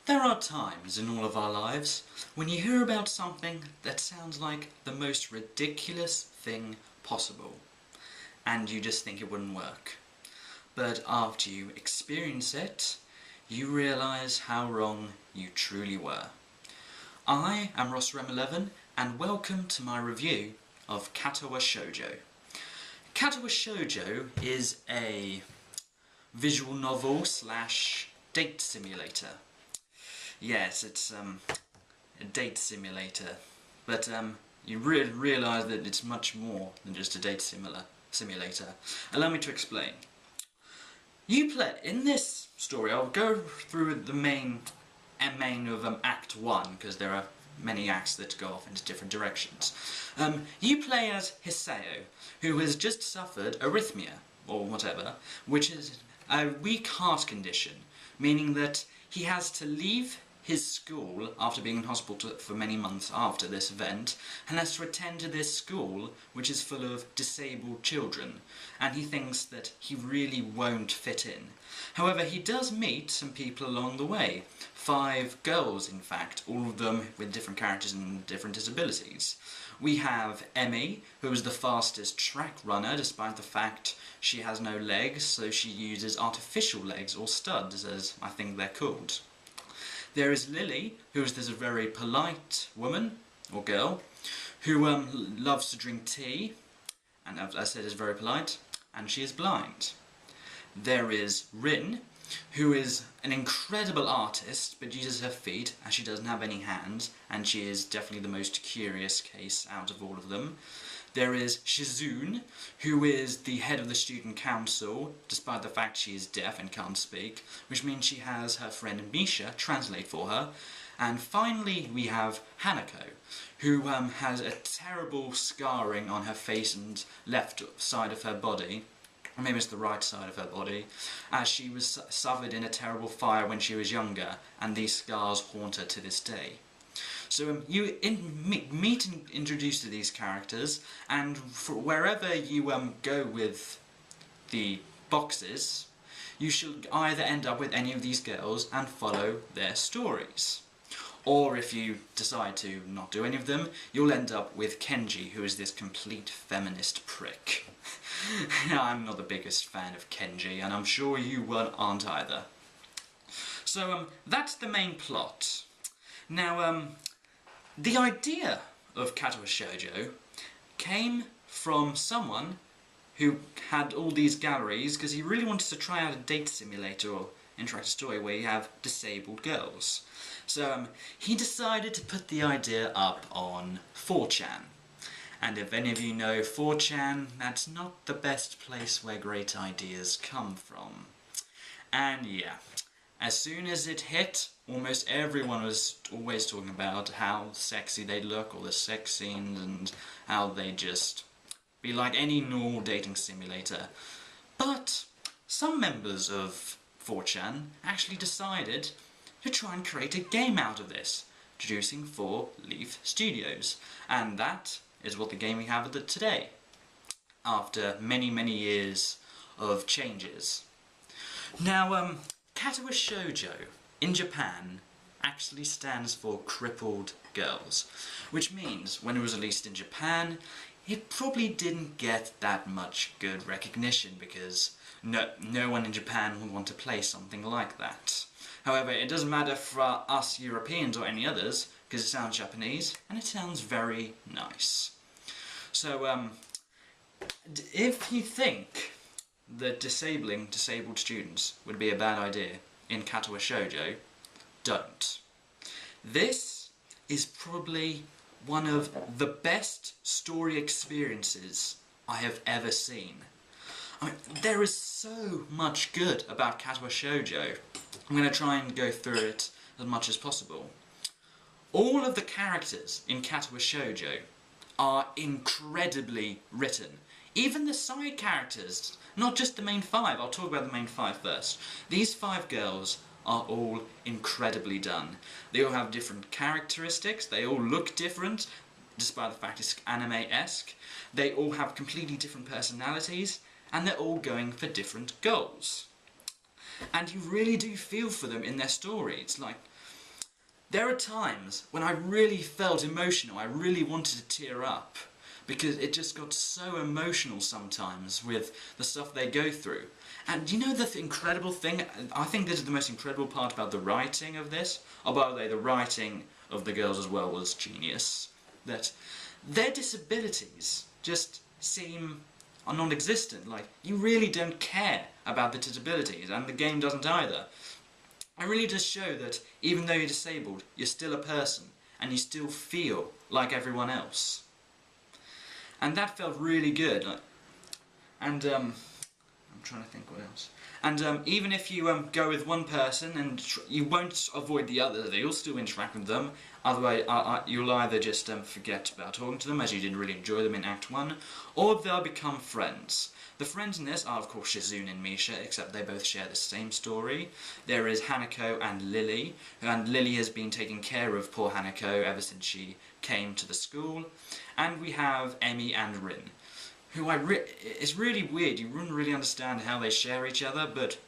There are times in all of our lives when you hear about something that sounds like the most ridiculous thing possible, and you just think it wouldn't work. But after you experience it, you realise how wrong you truly were. I am Ross Rem11, and welcome to my review of Katawa Shoujo. Katawa Shoujo is a visual novel slash date simulator. Yes, it's a date simulator, but you realise that it's much more than just a date simulator. Allow me to explain. You play in this story. I'll go through the main of Act 1 because there are many acts that go off into different directions. You play as Hiseo, who has just suffered arrhythmia or whatever, which is a weak heart condition, meaning that he has to leave his school after being in hospital for many months after this event, and has to attend to this school which is full of disabled children, and he thinks that he really won't fit in. However, he does meet some people along the way. 5 girls, in fact, all of them with different characters and different disabilities. We have Emmy, who is the fastest track runner despite the fact she has no legs, so she uses artificial legs, or studs as I think they're called. There is Lily, who is this very polite woman, or girl, who loves to drink tea, and as I said is very polite, and she is blind. There is Rin, who is an incredible artist, but uses her feet as she doesn't have any hands, and she is definitely the most curious case out of all of them. There is Shizune, who is the head of the student council, despite the fact she is deaf and can't speak, which means she has her friend Misha translate for her. And finally we have Hanako, who has a terrible scarring on her face and left side of her body, or maybe it's the right side of her body, as she was suffered in a terrible fire when she was younger, and these scars haunt her to this day. So you meet and introduce to these characters, and for wherever you go with the boxes, you should either end up with any of these girls and follow their stories. Or if you decide to not do any of them, you'll end up with Kenji, who is this complete feminist prick. I'm not the biggest fan of Kenji, and I'm sure you aren't either. So that's the main plot. Now, the idea of Katawa Shoujo came from someone who had all these galleries because he really wanted to try out a date simulator or interactive story where you have disabled girls. So he decided to put the idea up on 4chan. And if any of you know 4chan, that's not the best place where great ideas come from. And yeah, as soon as it hit, almost everyone was always talking about how sexy they look, or the sex scenes, and how they just be like any normal dating simulator. But some members of 4chan actually decided to try and create a game out of this, introducing 4Leaf Studios, and that is what the game we have today, after many years of changes. Now, Katawa Shoujo in Japan actually stands for Crippled Girls, which means when it was released in Japan, it probably didn't get that much good recognition because no one in Japan would want to play something like that. However, it doesn't matter for us Europeans or any others, because it sounds Japanese, and it sounds very nice. So, if you think that disabling disabled students would be a bad idea in Katawa Shoujo, don't. This is probably one of the best story experiences I have ever seen. I mean, there is so much good about Katawa Shoujo. I'm going to try and go through it as much as possible. All of the characters in Katawa Shoujo are incredibly written. Even the side characters, not just the main 5, I'll talk about the main 5 first. These 5 girls are all incredibly done. They all have different characteristics, they all look different, despite the fact it's anime-esque. They all have completely different personalities, and they're all going for different goals. And you really do feel for them in their story. It's like, There are times when I really felt emotional, I really wanted to tear up, because it just got so emotional sometimes with the stuff they go through. And you know the incredible thing, I think this is the most incredible part about the writing of this, oh by the way, the writing of the girls as well was genius, that their disabilities just seem are non-existent. Like, you really don't care about the disabilities, and the game doesn't either. It really does show that even though you're disabled, you're still a person, and you still feel like everyone else. And that felt really good. And I'm trying to think what else. And even if you go with one person, and you won't avoid the others, you'll still interact with them. Otherwise, you'll either just forget about talking to them, as you didn't really enjoy them in Act 1, or they'll become friends. The friends in this are, of course, Shizune and Misha, except they both share the same story. There is Hanako and Lily has been taking care of poor Hanako ever since she came to the school. And we have Emi and Rin, who it's really weird, you wouldn't really understand how they share each other, but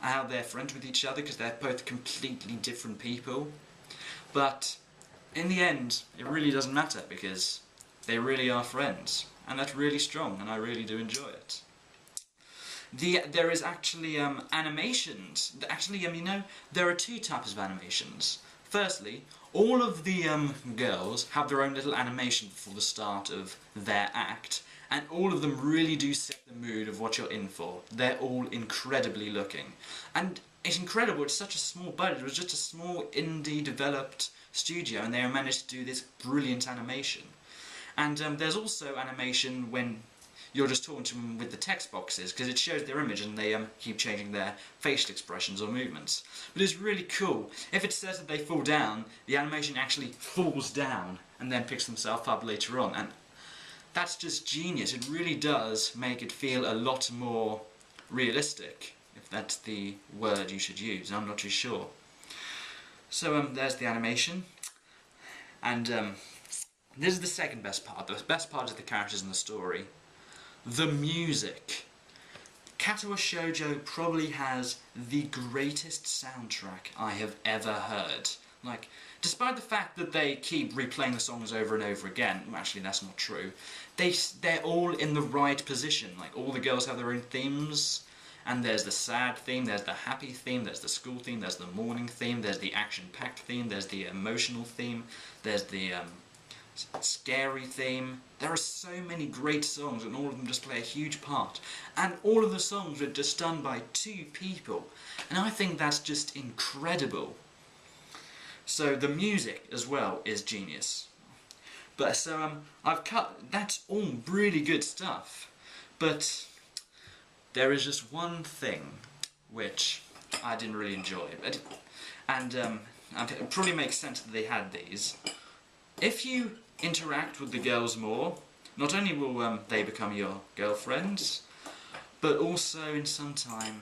how they're friends with each other, because they're both completely different people. But in the end, it really doesn't matter, because they really are friends, and that's really strong, and I really do enjoy it. There is actually animations. Actually, you know, there are two types of animations. Firstly, all of the girls have their own little animation before the start of their act, and all of them really do set the mood of what you're in for. They're all incredibly looking. And it's incredible, it's such a small budget, it was just a small indie developed studio, and they managed to do this brilliant animation. And there's also animation when you're just talking to them with the text boxes, because it shows their image and they keep changing their facial expressions or movements. But it's really cool. If it says that they fall down, the animation actually falls down and then picks themselves up later on. And that's just genius. It really does make it feel a lot more realistic, if that's the word you should use. I'm not too sure. So there's the animation. And this is the second best part. The best part is the characters and the story. The music. Katawa Shoujo probably has the greatest soundtrack I have ever heard. Like, despite the fact that they keep replaying the songs over and over again, well, actually that's not true, they're all in the right position. Like, all the girls have their own themes, and there's the sad theme, there's the happy theme, there's the school theme, there's the morning theme, there's the action-packed theme, there's the emotional theme, there's the scary theme. There are so many great songs, and all of them just play a huge part. And all of the songs were just done by two people, and I think that's just incredible. So the music as well is genius. But so that's all really good stuff. But there is just one thing which I didn't really enjoy. And it probably makes sense that they had these. If you interact with the girls more, not only will they become your girlfriends, but also in some time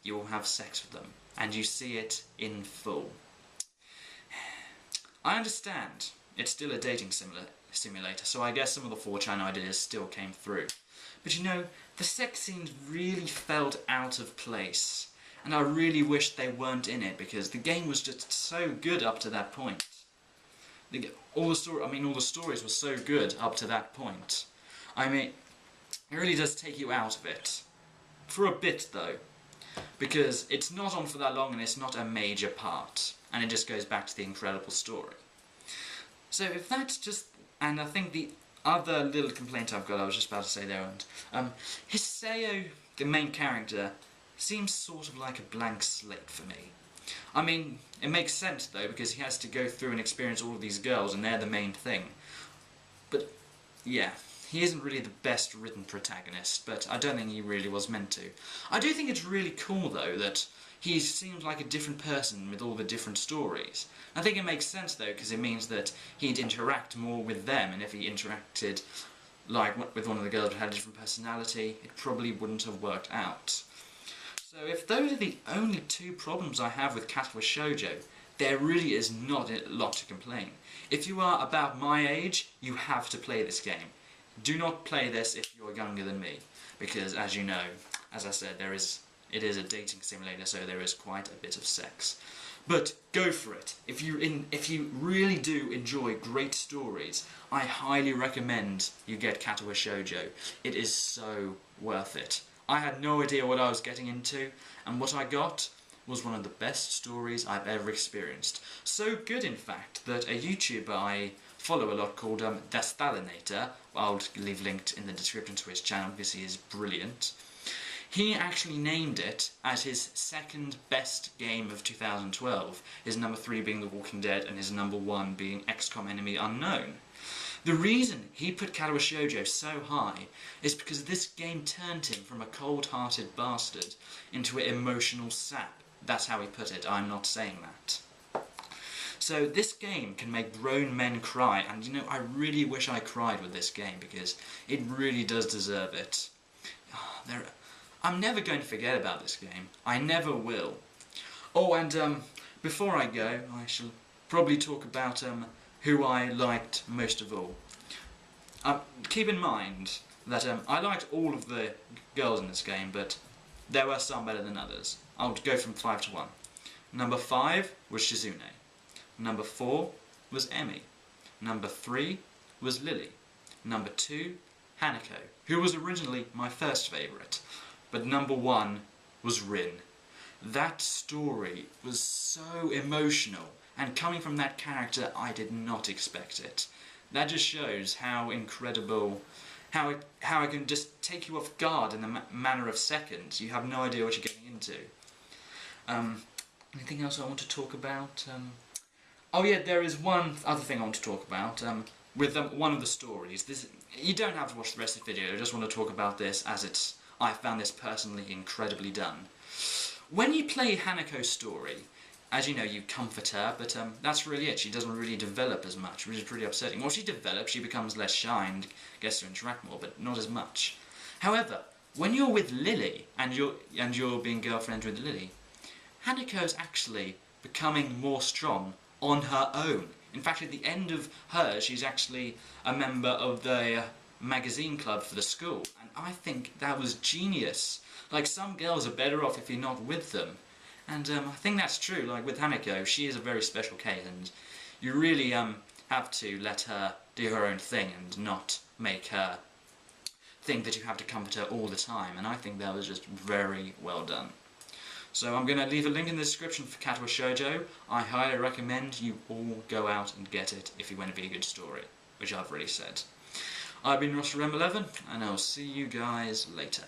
you will have sex with them, and you see it in full. I understand, it's still a dating simulator, so I guess some of the 4chan ideas still came through. But you know, the sex scenes really felt out of place, and I really wish they weren't in it, because the game was just so good up to that point. All the stories were so good up to that point. I mean, it really does take you out of it. For a bit, though. Because it's not on for that long, and it's not a major part. And it just goes back to the incredible story. So if that's just... And I think the other little complaint I've got, I was just about to say there, and Hiseo, the main character, seems sort of like a blank slate for me. I mean, it makes sense though, because he has to go through and experience all of these girls, and they're the main thing. But, yeah, he isn't really the best written protagonist, but I don't think he really was meant to. I do think it's really cool though, that he seems like a different person with all the different stories. I think it makes sense though, because it means that he'd interact more with them, and if he interacted like with one of the girls who had a different personality, it probably wouldn't have worked out. So if those are the only two problems I have with Katawa Shoujo, there really is not a lot to complain. If you are about my age, you have to play this game. Do not play this if you're younger than me, because as you know, as I said, it is a dating simulator, so there is quite a bit of sex. But go for it. If you really do enjoy great stories, I highly recommend you get Katawa Shoujo. It is so worth it. I had no idea what I was getting into, and what I got was one of the best stories I've ever experienced. So good, in fact, that a YouTuber I follow a lot called The Stalinator, I'll leave linked in the description to his channel because he is brilliant, he actually named it as his second best game of 2012, his number 3 being The Walking Dead and his number 1 being XCOM Enemy Unknown. The reason he put Katawa Shoujo so high is because this game turned him from a cold-hearted bastard into an emotional sap. That's how he put it, I'm not saying that. So this game can make grown men cry, and you know, I really wish I cried with this game because it really does deserve it. I'm never going to forget about this game. I never will. Oh, and before I go, I shall probably talk about who I liked most of all. Keep in mind that I liked all of the girls in this game, but there were some better than others. I'll go from 5 to 1. Number 5 was Shizune. Number 4 was Emi. Number 3 was Lily. Number 2, Hanako, who was originally my first favourite. But number 1 was Rin. That story was so emotional, and coming from that character, I did not expect it. That just shows how incredible, how it can just take you off guard in the manner of seconds. You have no idea what you're getting into. Anything else I want to talk about? Oh yeah, there is one other thing I want to talk about. With one of the stories. You don't have to watch the rest of the video, I just want to talk about this as I found this personally incredibly done. When you play Hanako's story, as you know, you comfort her, but that's really it. She doesn't really develop as much, which is pretty upsetting. Well, she develops, she becomes less shy and gets to interact more, but not as much. However, when you're with Lily, and you're being girlfriend with Lily, Hanako's actually becoming more strong on her own. In fact, at the end of hers, she's actually a member of the magazine club for the school, and I think that was genius. Like, some girls are better off if you're not with them, and I think that's true. Like with Hanako, she is a very special case, and you really have to let her do her own thing and not make her think that you have to comfort her all the time, and I think that was just very well done. So I'm going to leave a link in the description for Katawa Shoujo. I highly recommend you all go out and get it if you want to be a good story, which I've already said. I've been Ross from M11, and I'll see you guys later.